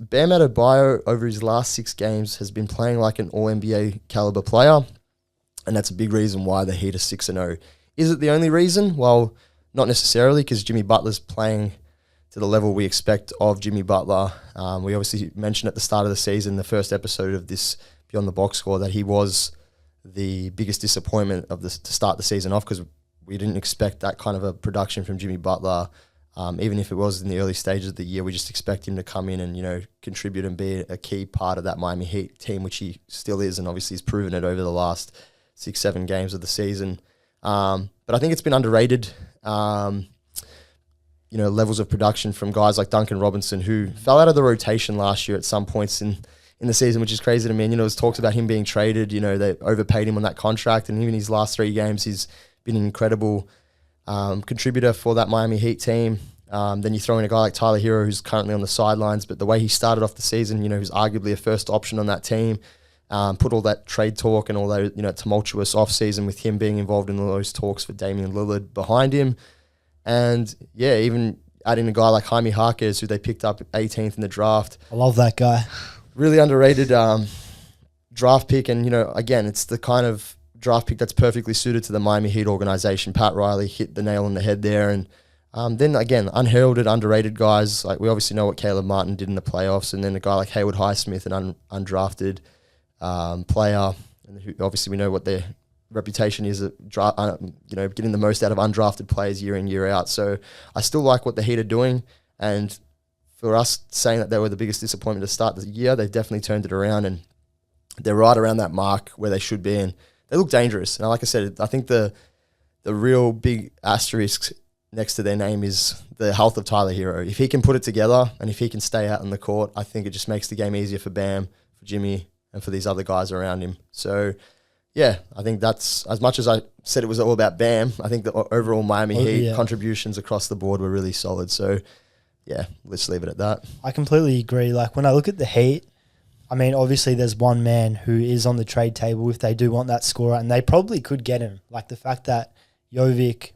Bam Adebayo over his last 6 games has been playing like an All-NBA caliber player, and that's a big reason why the Heat are 6-0. Is it the only reason? Well, not necessarily, because Jimmy Butler's playing to the level we expect of Jimmy Butler. We obviously mentioned at the start of the season, the first episode of this Beyond the Box Score, that he was the biggest disappointment of this to start the season off, because we didn't expect that kind of a production from Jimmy Butler. Even if it was in the early stages of the year, we just expect him to come in and, contribute and be a key part of that Miami Heat team, which he still is, and obviously he's proven it over the last 6-7 games of the season. But I think it's been underrated, levels of production from guys like Duncan Robinson, who fell out of the rotation last year at some points in the season, which is crazy to me. And, there's talks about him being traded. They overpaid him on that contract, and even his last 3 games, he's been an incredible contributor for that Miami Heat team. Then you throw in a guy like Tyler Hero, who's currently on the sidelines, but the way he started off the season, who's arguably a first option on that team, put all that trade talk and all that, tumultuous offseason with him being involved in all those talks for Damian Lillard behind him. And, even adding a guy like Jaime Jaquez, who they picked up 18th in the draft. I love that guy. Really underrated draft pick. And, again, it's the kind of draft pick that's perfectly suited to the Miami Heat organization. Pat Riley hit the nail on the head there. And then, again, unheralded, underrated guys. Like, we obviously know what Caleb Martin did in the playoffs. And then a guy like Hayward Highsmith, an undrafted player. And who, obviously, we know what their reputation is at getting the most out of undrafted players year in, year out. So I still like what the Heat are doing. And for us saying that they were the biggest disappointment to start the year, they definitely turned it around. And they're right around that mark where they should be. And they look dangerous. And like I said, I think the real big asterisk next to their name is the health of Tyler Hero. If he can put it together and if he can stay out in the court, I think it just makes the game easier for Bam, for Jimmy, and for these other guys around him. So, yeah, I think that's, as much as I said it was all about Bam, I think the overall Miami Heat contributions across the board were really solid. So, yeah, let's leave it at that. I completely agree. Like, when I look at the Heat, I mean, obviously there's one man who is on the trade table if they do want that scorer, and they probably could get him. Like the fact that Jovic,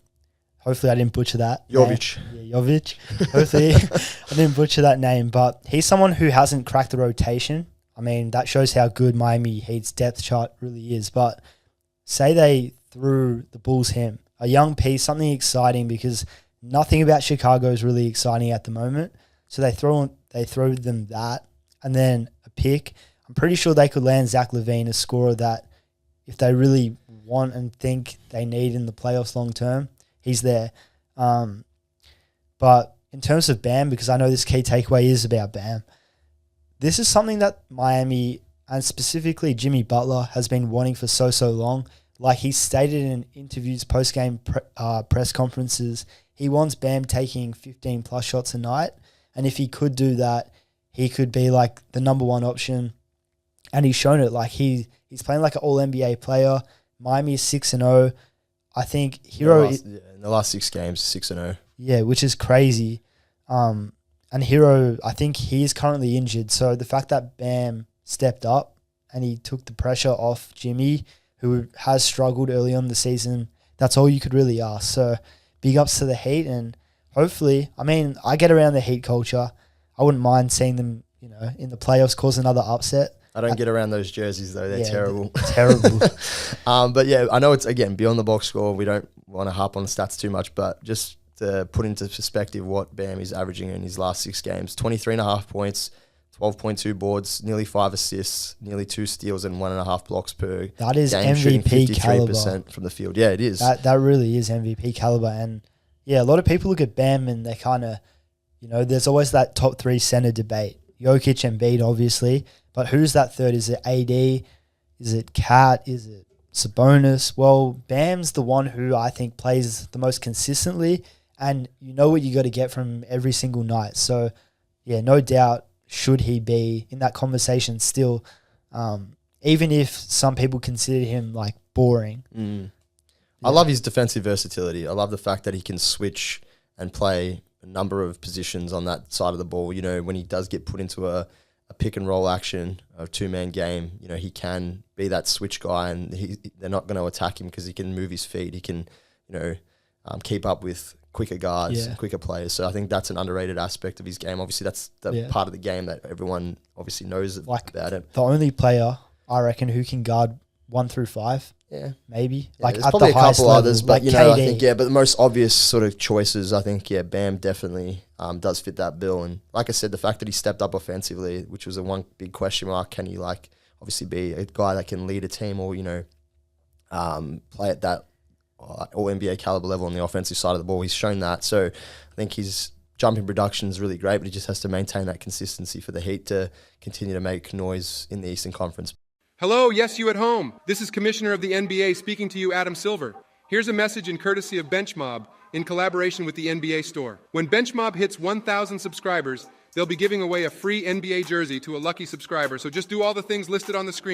hopefully I didn't butcher that. Jovic. Yeah, Jovic. Hopefully I didn't butcher that name, but he's someone who hasn't cracked the rotation. I mean, that shows how good Miami Heat's depth chart really is. But say they threw the Bulls him, a young piece, something exciting, because nothing about Chicago is really exciting at the moment. So they throw them that, and then a pick. I'm pretty sure they could land Zach LaVine, a scorer that if they really want and think they need in the playoffs long term, he's there. But in terms of Bam, because I know this key takeaway is about Bam, this is something that Miami, and specifically Jimmy Butler, has been wanting for so long. Like he stated in interviews, post-game press conferences, he wants Bam taking 15-plus shots a night. And if he could do that, he could be like the number one option. And he's shown it. Like he's playing like an all-NBA player. Miami is 6-0. I think Hero... in the last 6 games, 6-0. Yeah, which is crazy. And Hero, I think he is currently injured. So the fact that Bam stepped up and he took the pressure off Jimmy, who has struggled early on in the season, that's all you could really ask. So big ups to the Heat, and hopefully, I mean, I get around the Heat culture. I wouldn't mind seeing them, in the playoffs cause another upset. I don't get around those jerseys though. They're terrible. Terrible. But yeah, I know it's, again, beyond the box score. We don't want to harp on the stats too much, but just to put into perspective what Bam is averaging in his last 6 games, 23.5 points, 12.2 boards, nearly 5 assists, nearly 2 steals and 1.5 blocks per game. That is game, MVP caliber. 53% from the field. Yeah, it is. That really is MVP caliber. And yeah, a lot of people look at Bam and they kind of, there's always that top 3 center debate. Jokic and Embiid, obviously. But who's that third? Is it AD? Is it Cat? Is it Sabonis? Well, Bam's the one who I think plays the most consistently, and you know what you got to get from him every single night. So, yeah, no doubt should he be in that conversation still, even if some people consider him like boring. Yeah. I love his defensive versatility. I love the fact that he can switch and play a number of positions on that side of the ball. When he does get put into a pick and roll action, a 2-man game, he can be that switch guy, and they're not going to attack him because he can move his feet. He can, keep up with quicker guards, Yeah. quicker players. So I think that's an underrated aspect of his game. Obviously, that's the part of the game that everyone obviously knows about it. The only player I reckon who can guard 1 through 5. Yeah, maybe. Yeah, like there's at probably the a couple level, others, but like I KD. think but the most obvious sort of choices, I think, Bam definitely does fit that bill. And like I said, the fact that he stepped up offensively, which was a one big question mark, can he obviously be a guy that can lead a team or play at that all NBA caliber level on the offensive side of the ball? He's shown that, so I think his jumping production is really great, but he just has to maintain that consistency for the Heat to continue to make noise in the Eastern Conference. Hello, yes, you at home. This is Commissioner of the NBA speaking to you, Adam Silver. Here's a message in courtesy of BenchMob in collaboration with the NBA Store. When BenchMob hits 1,000 subscribers, they'll be giving away a free NBA jersey to a lucky subscriber. So just do all the things listed on the screen.